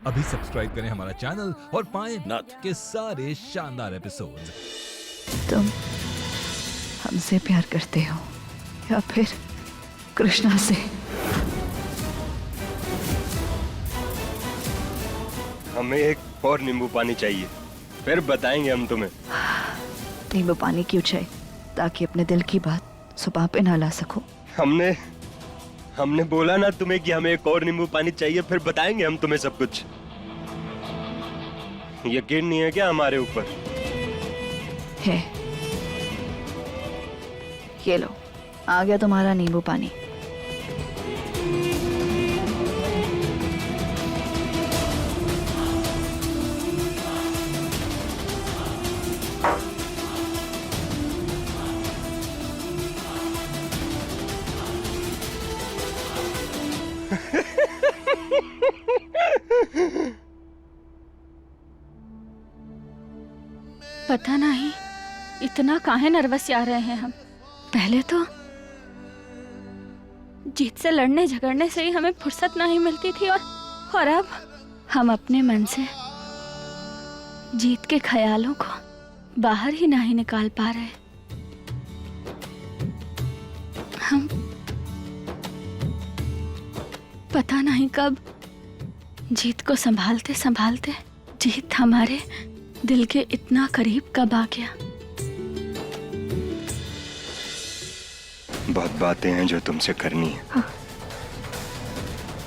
अभी सब्सक्राइब करें हमारा चैनल और पाएं नाथ। के सारे शानदार एपिसोड्स। तुम हमसे प्यार करते हो या फिर कृष्णा से? हमें एक और नींबू पानी चाहिए, फिर बताएंगे हम तुम्हें। नींबू पानी क्यों चाहिए? ताकि अपने दिल की बात सुबह पे ना ला सको। हमने बोला ना तुम्हें कि हमें एक और नींबू पानी चाहिए, फिर बताएंगे हम तुम्हें सब कुछ। यकीन नहीं है क्या हमारे ऊपर? है। ये लो, आ गया तुम्हारा नींबू पानी। पता नहीं इतना काहे नर्वस आ रहे हैं हम। पहले तो जीत से लड़ने झगड़ने से ही हमें फुर्सत नहीं मिलती थी और अब हम अपने मन से जीत के ख्यालों को बाहर ही नहीं निकाल पा रहे। हम पता नहीं कब जीत को संभालते संभालते जीत हमारे दिल के इतना करीब कब आ गया। बहुत बातें हैं जो तुमसे करनी है।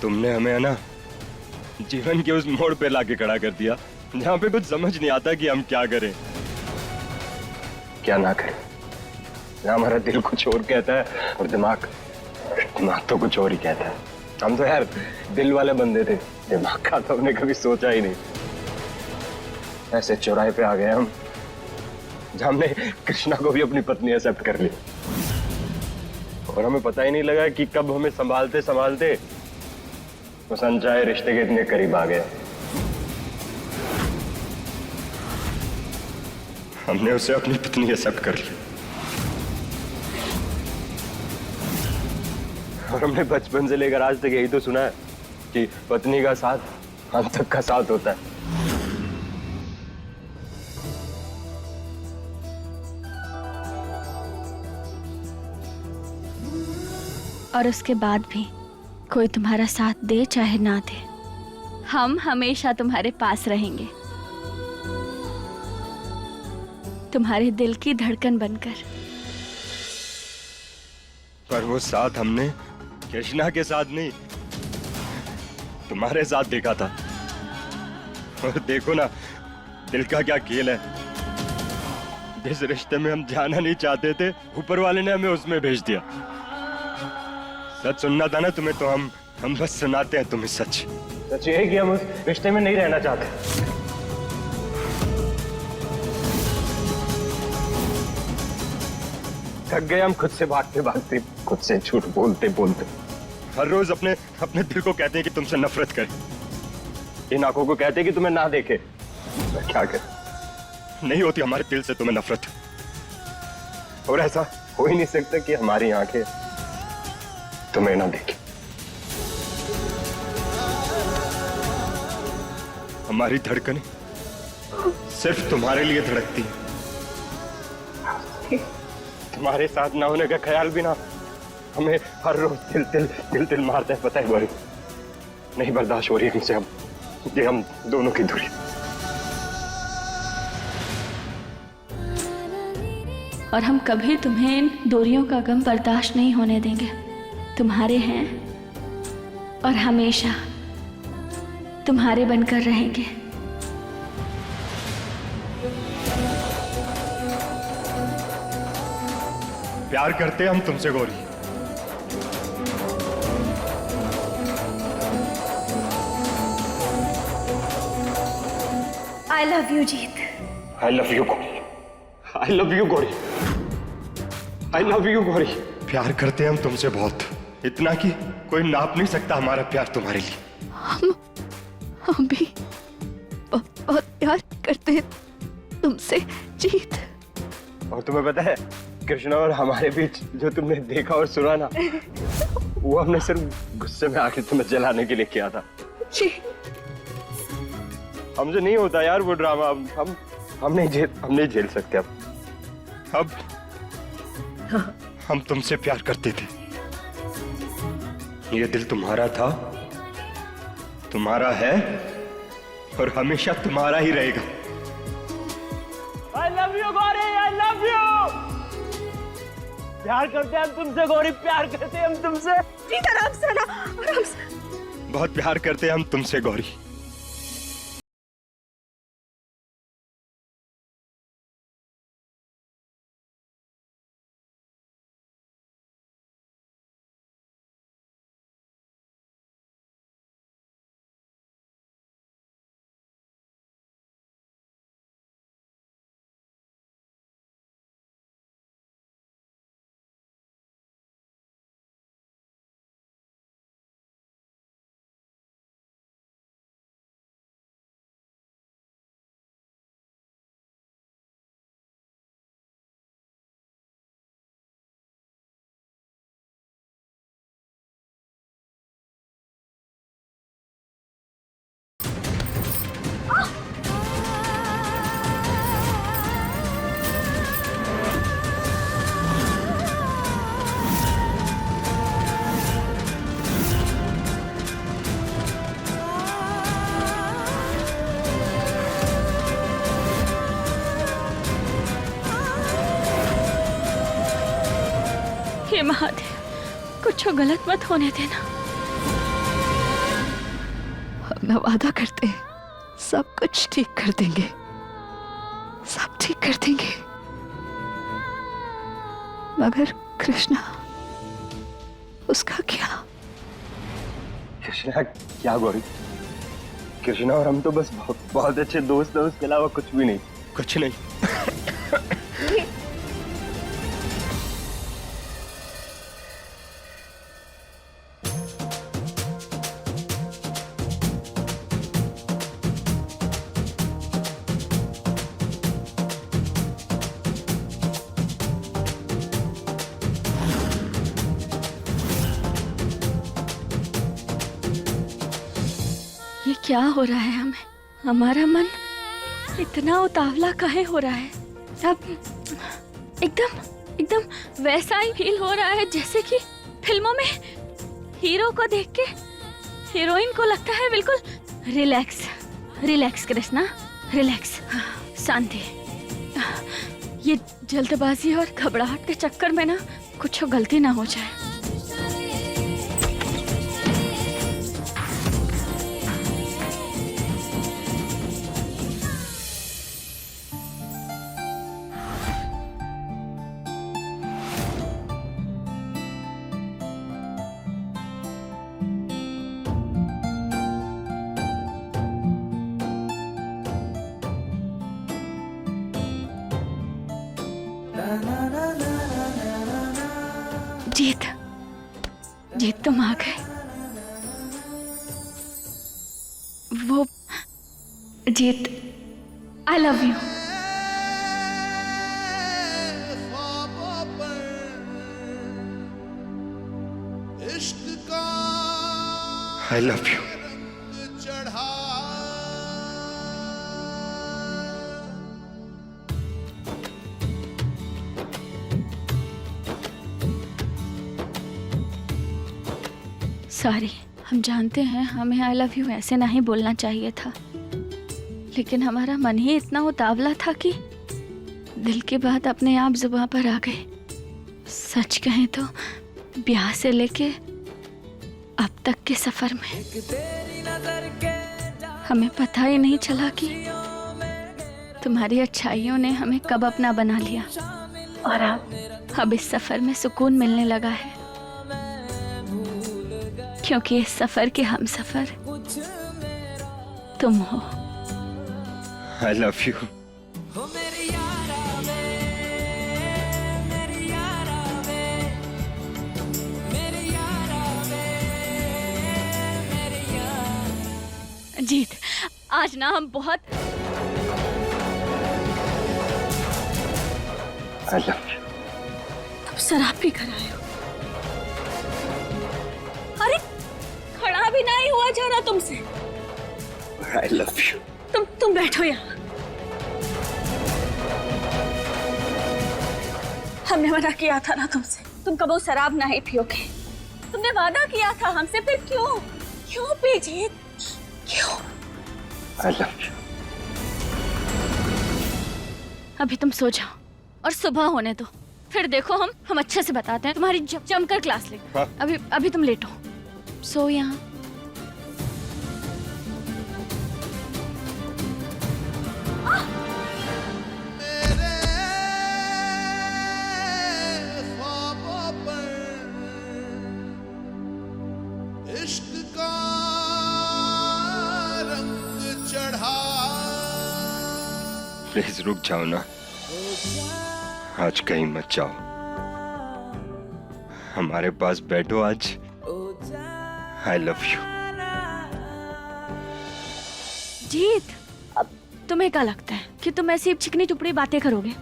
तुमने हमें है ना जीवन के उस मोड़ पे लाके खड़ा कर दिया जहाँ पे कुछ समझ नहीं आता कि हम क्या करें क्या ना करें। जहाँ हमारा दिल कुछ और कहता है और दिमाग तो कुछ और ही कहता है। हम तो यार दिल वाले बंदे थे, दिमाग का तो हमने कभी सोचा ही नहीं। ऐसे चौराहे पे आ गए हम जहाँ हमने कृष्णा को भी अपनी पत्नी एक्सेप्ट कर ली और हमें पता ही नहीं लगा कि कब हमें संभालते संभालते उस अनचाहे रिश्ते के इतने करीब आ गए। हमने उसे अपनी पत्नी एक्सेप्ट कर ली और हमने बचपन से लेकर आज तक यही तो सुना है कि पत्नी का साथ अंत तक का साथ होता है। और उसके बाद भी कोई तुम्हारा साथ दे चाहे ना दे, हम हमेशा तुम्हारे पास रहेंगे, तुम्हारे दिल की धड़कन बनकर। पर वो साथ हमने कृष्णा के साथ नहीं, तुम्हारे साथ देखा था। और देखो ना दिल का क्या खेल है। जिस रिश्ते में हम जाना नहीं चाहते थे, ऊपर वाले ने हमें उसमें भेज दिया। सच सुनना था ना तुम्हें, तो हम बस सुनाते हैं तुम्हें सच। सच ये है कि हम उस रिश्ते में नहीं रहना चाहते। थक गए हम खुद से भागते भागते, खुद से झूठ बोलते बोलते। हर रोज अपने दिल को कहते हैं कि तुमसे नफरत करें, इन आंखों को कहते हैं कि तुम्हें ना देखे। तो क्या करें, नहीं होती हमारे दिल से तुम्हें नफरत। और ऐसा हो ही नहीं सकता कि हमारी आंखें तुम्हें ना देखे। हमारी धड़कनें सिर्फ तुम्हारे लिए धड़कती हैं। तुम्हारे साथ ना होने का ख्याल भी ना हमें हर रोज दिल मारता है। पता है गौरी, नहीं बर्दाश्त हो रही हमसे अब ये हम दोनों की दूरी। और हम कभी तुम्हें इन दूरियों का गम बर्दाश्त नहीं होने देंगे। तुम्हारे हैं और हमेशा तुम्हारे बनकर रहेंगे। प्यार करते हैं हम तुमसे Gauri. I love you Jeet. I love you Gauri. I love you Gauri. I love you Gauri. प्यार करते हैं हम तुमसे बहुत, इतना कि कोई नाप नहीं सकता हमारा प्यार तुम्हारे लिए। हम भी बहुत प्यार करते हैं तुमसे जीत। और तुम्हें पता है कृष्णा और हमारे बीच जो तुमने देखा और सुना ना, वो हमने सिर्फ गुस्से में आके तुम्हें जलाने के लिए किया था। हमसे नहीं होता यार वो ड्रामा। हम नहीं झेल सकते अब हम तुमसे प्यार करते थे, ये दिल तुम्हारा था, तुम्हारा है और हमेशा तुम्हारा ही रहेगा। I love you Gauri, I love you। प्यार करते हैं हम तुमसे गौरी, प्यार करते हैं हम तुमसे। आराम से ना, आराम से। बहुत प्यार करते हैं हम तुमसे गौरी। हे महादेव, कुछ गलत मत होने देना। हम वादा करते हैं सब कुछ ठीक कर देंगे, सब ठीक कर देंगे। मगर कृष्णा, उसका क्या? कृष्णा क्या गौरी? कृष्णा और हम तो बस बहुत अच्छे दोस्त हैं, उसके अलावा कुछ भी नहीं, कुछ नहीं। ये क्या हो रहा है हमें? हमारा मन इतना उतावला काहे हो रहा है? अब एकदम वैसा ही फील हो रहा है जैसे कि फिल्मों में हीरो को देख के हीरोइन को लगता है बिल्कुल रिलैक्स। रिलैक्स कृष्णा, रिलैक्स, शांति। ये जल्दबाजी और घबराहट के चक्कर में ना कुछ गलती ना हो जाए। जीत तुम आ गए। वो जीत, I love you. I love you. Sorry, हम जानते हैं हमें आई लव यू ऐसे नहीं बोलना चाहिए था, लेकिन हमारा मन ही इतना उतावला था कि दिल की बात अपने आप जुबान पर आ गई। सच कहें तो ब्याह से लेके अब तक के सफर में हमें पता ही नहीं चला कि तुम्हारी अच्छाइयों ने हमें कब अपना बना लिया, और अब इस सफर में सुकून मिलने लगा है, क्योंकि इस सफर के हम सफर तुम हो। आई लव यू। जीत, आज ना हम बहुत आई लव यू। तुम शराब पी कर आए हो। अरे खड़ा भी नहीं हुआ जा रहा तुमसे। आई लव यू। तुम बैठो यहाँ। हमने वादा किया था ना तुमसे, तुम कबो शराब नहीं पियोगे। तुमने वादा किया था हमसे, फिर क्यों पी जीत, क्यों? I love you. अभी तुम सो जाओ और सुबह होने दो, फिर देखो हम अच्छे से बताते हैं। तुम्हारी जमकर क्लास ले। हाँ। अभी तुम लेटो, सो यहाँ। इश्क का रंग चढ़ा। प्लीज रुक जाओ ना, आज कहीं मत जाओ, हमारे पास बैठो आज। आई लव यू। जीत, अब तुम्हें क्या लगता है कि तुम ऐसी चिकनी टुपड़ी बातें करोगे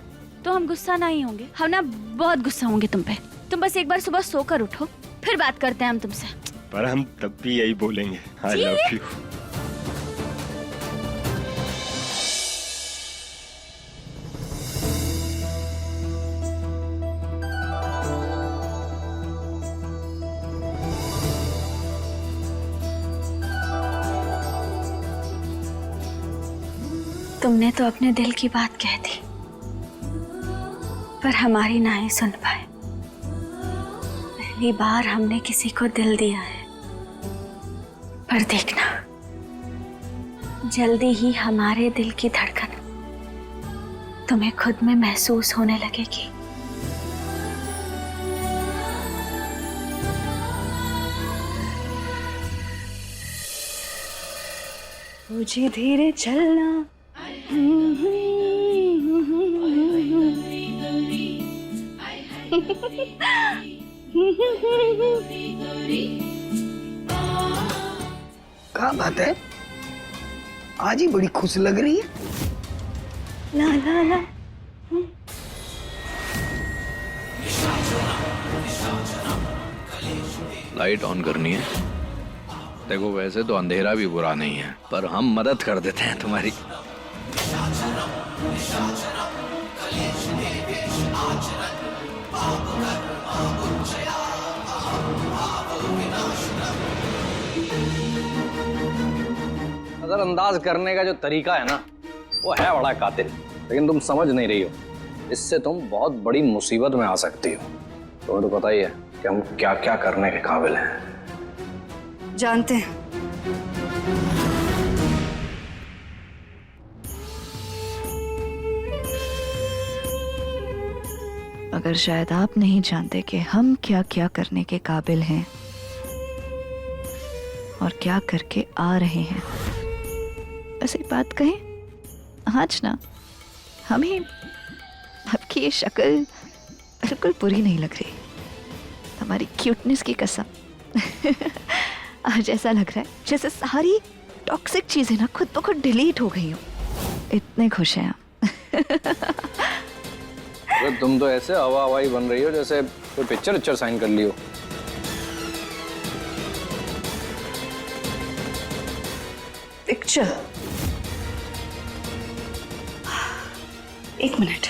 तो हम गुस्सा नहीं होंगे? हम ना बहुत गुस्सा होंगे तुम पे। तुम बस एक बार सुबह सोकर उठो, फिर बात करते हैं हम तुमसे। पर हम तब भी यही बोलेंगे, आई लव यू। तुमने तो अपने दिल की बात कह दी, पर हमारी ना ही सुन पाए। पहली बार हमने किसी को दिल दिया है, पर देखना जल्दी ही हमारे दिल की धड़कन तुम्हें खुद में महसूस होने लगेगी। मुझे धीरे चलना, क्या बात है, आज ही बड़ी खुश लग रही है। ला ला ला। लाइट ऑन करनी है। देखो वैसे तो अंधेरा भी बुरा नहीं है, पर हम मदद कर देते हैं तुम्हारी। नजरअंदाज करने का जो तरीका है ना, वो है बड़ा कातिल, लेकिन तुम समझ नहीं रही हो। इससे तुम बहुत बड़ी मुसीबत में आ सकती हो। तुम्हें तो पता ही है कि हम क्या क्या करने के काबिल हैं। जानते हैं। मगर शायद आप नहीं जानते कि हम क्या क्या करने के काबिल हैं और क्या करके आ रहे हैं। ऐसी बात कहें, आज ना हमें आपकी ये शक्ल बिल्कुल बुरी नहीं लग रही, हमारी क्यूटनेस की कसम। आज ऐसा लग रहा है जैसे सारी टॉक्सिक चीजें ना खुद ब खुद डिलीट हो गई हो। इतने खुश हैं हम। तो तुम तो ऐसे हवा हवाई बन रही हो जैसे कोई पिक्चर साइन कर लियो। पिक्चर, एक मिनट।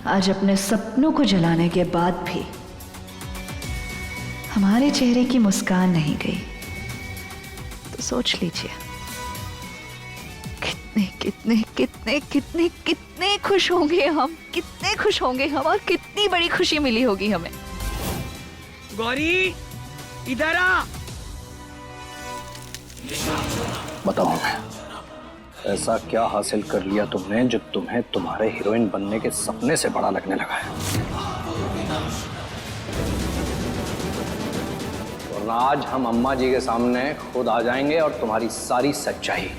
आज अपने सपनों को जलाने के बाद भी हमारे चेहरे की मुस्कान नहीं गई, तो सोच लीजिए कितने कितने कितने कितने कितने खुश होंगे हम, कितने खुश होंगे हम, और कितनी बड़ी खुशी मिली होगी हमें। गौरी इधर आ। बताओ मैं ऐसा क्या हासिल कर लिया तुमने जो तुम्हें तुम्हारे हीरोइन बनने के सपने से बड़ा लगने लगा है? वरना आज हम अम्मा जी के सामने खुद आ जाएंगे और तुम्हारी सारी सच्चाई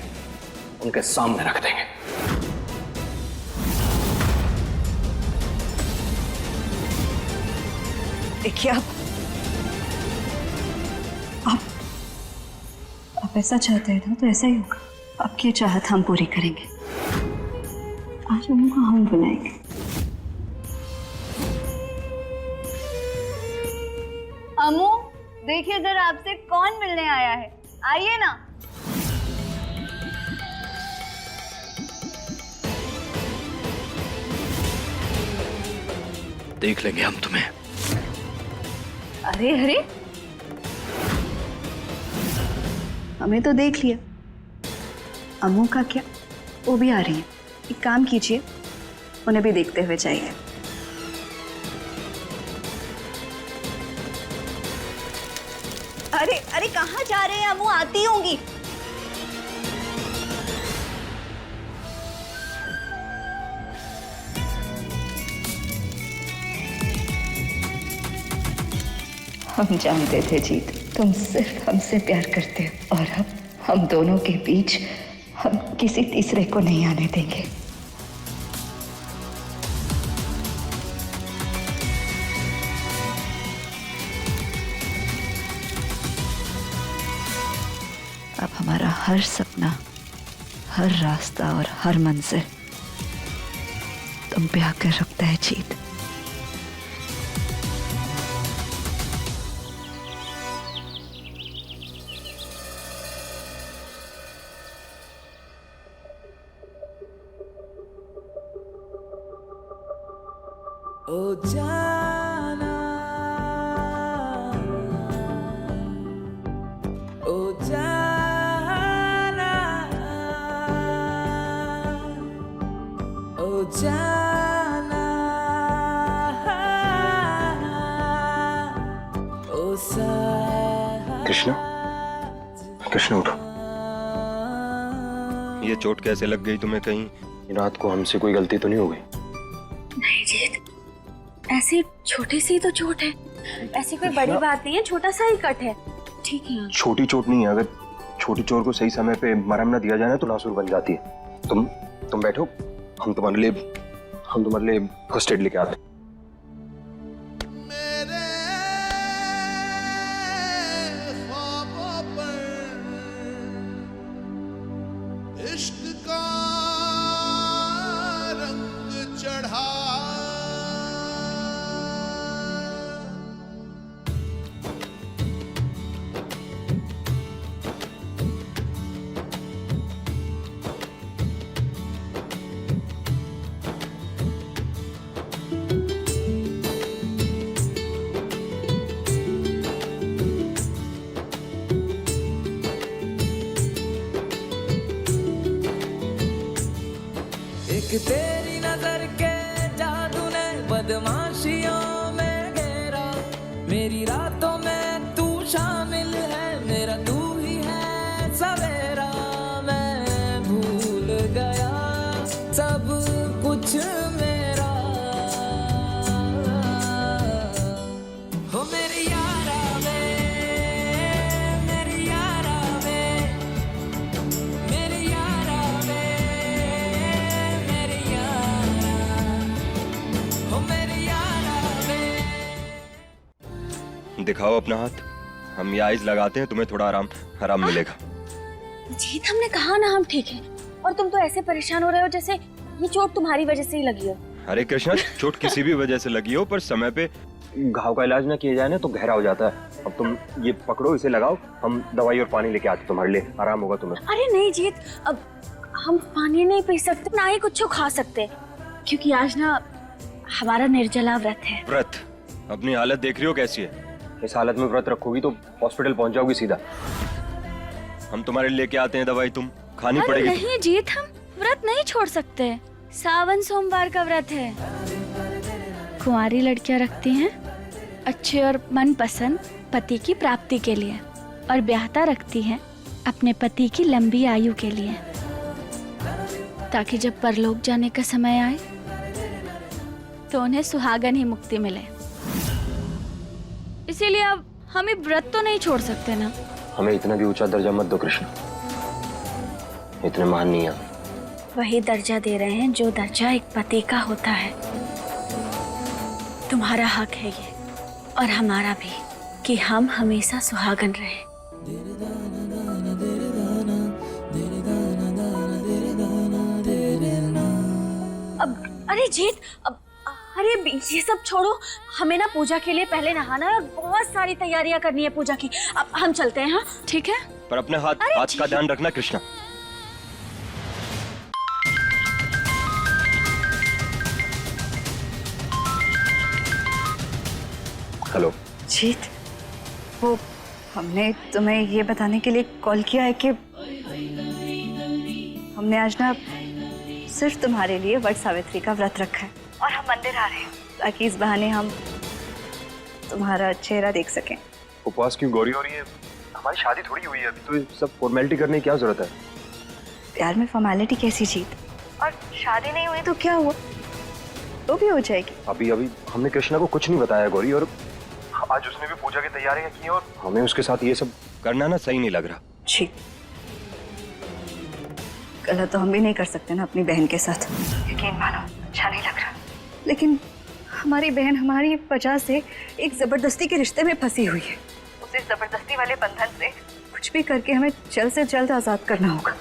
उनके सामने रख देंगे। देखिए आप ऐसा चाहते हैं ना तो ऐसा ही होगा। आपकी चाहत हम पूरी करेंगे। आज उनको हम बुलाएंगे। अम्मू देखिए जरा आपसे कौन मिलने आया है, आइए ना। देख लेंगे हम तुम्हें। अरे अरे हमें तो देख लिया, अम्मू का क्या, वो भी आ रही है। एक काम कीजिए, उन्हें भी देखते हुए जाइए। अरे अरे कहाँ जा रहे हैं अम्मू, आती होंगी। हम जानते थे जीत, तुम सिर्फ हमसे प्यार करते हो, और अब हम दोनों के बीच हम किसी तीसरे को नहीं आने देंगे। अब हमारा हर सपना, हर रास्ता और हर मंजिल तुम पे आकर रुकता है जीत। ओ जाना, ओ जाना, ओ जाना, ओ सा। कृष्णा, कृष्णा उठो। ये चोट कैसे लग गई तुम्हें? कहीं रात को हमसे कोई गलती तो नहीं हो गई? नहीं जीत, ऐसी छोटी सी तो चोट है, ऐसी कोई बड़ी बात नहीं है, छोटा सा ही कट है, ठीक है। छोटी चोट नहीं है, अगर छोटी चोट को सही समय पे मरहम न दिया जाए ना तो नासूर बन जाती है। तुम बैठो, हम तुम्हारे लिए फर्स्ट एड लेके आते हैं। मेरे ख्वाबों पर इश्क का रंग चढ़ा, एक तेरी नजर के जादू ने बदमाशियों में घेरा, मेरी रातों में तू शामिल है, मेरा तू ही है सवेरा। मैं भूल गया सब कुछ मेरा, हो मेरी यारा वे, मेरी यारा वे, मेरी यारा वे, मेरी यारा, हो मेरी यारा वे। दिखाओ अपना हाथ, हम ये आइज लगाते हैं, तुम्हें थोड़ा आराम मिलेगा। जीत हमने कहा ना हम ठीक है, और तुम तो ऐसे परेशान हो रहे हो जैसे ये चोट तुम्हारी वजह से ही लगी हो। अरे कृष्णा, चोट किसी भी वजह से लगी हो पर समय पे घाव का इलाज ना किया जाए ना तो गहरा हो जाता है। अब तुम ये पकड़ो, इसे लगाओ, हम दवाई और पानी लेके आते तुम्हारे लिए, आराम होगा तुम्हें। अरे नहीं जीत, अब हम पानी नहीं पी सकते, ना ही कुछ खा सकते, क्योंकि आज ना हमारा निर्जला व्रत है। व्रत? अपनी हालत देख रही हो कैसी है? इस हालत में व्रत रखोगी तो हॉस्पिटल पहुंच जाओगी सीधा। हम तुम्हारे लिए लेके आते हैं दवाई, तुम खानी अरे पड़ेगी। नहीं जीत, व्रत नहीं छोड़ सकते। सावन सोमवार का व्रत है। कुंवारी लड़कियां रखती हैं अच्छे और मनपसंद पति की प्राप्ति के लिए, और ब्याहता रखती हैं अपने पति की लंबी आयु के लिए, ताकि जब परलोक जाने का समय आए तो उन्हें सुहागन ही मुक्ति मिले। इसीलिए अब हम ये व्रत तो नहीं छोड़ सकते ना। हमें इतना भी ऊंचा दर्जा मत दो कृष्णा, इतने मान नहीं है। वही दर्जा दे रहे हैं जो दर्जा एक पति का होता है। तुम्हारा हक है ये, और हमारा भी, कि हम हमेशा सुहागन रहे। अब अरे जीत, अब अरे ये सब छोड़ो, हमें ना पूजा के लिए पहले नहाना है और बहुत सारी तैयारियां करनी है पूजा की। अब हम चलते हैं। हाँ ठीक है, पर अपने हाथ का ध्यान रखना कृष्णा। हेलो जीत, वो हमने तुम्हें ये बताने के लिए कॉल किया है कि हमने आज ना सिर्फ तुम्हारे लिए वट सावित्री का व्रत रखा है, और हम मंदिर आ रहे हैं ताकि इस बहाने हम तुम्हारा चेहरा देख सकें। उपवास क्यों गौरी हो रही है? हमारी शादी थोड़ी हुई है अभी, तो ये सब फॉर्मेलिटी करने की क्या जरूरत है? प्यार में फॉर्मेलिटी कैसी जीत? और शादी नहीं हुई तो क्या हुआ, तो भी हो जाएगी। अभी हमने कृष्णा को कुछ नहीं बताया गौरी, और आज उसने भी पूजा की तैयारियां की, और हमें उसके साथ ये सब करना ना सही नहीं लग रहा। जी, गलत तो हम भी नहीं कर सकते ना अपनी बहन के साथ। यकीन मानो अच्छा नहीं लग रहा, लेकिन हमारी बहन हमारी वजह से एक जबरदस्ती के रिश्ते में फंसी हुई है। उसे जबरदस्ती वाले बंधन से कुछ भी करके हमें जल्द से जल्द आजाद करना होगा।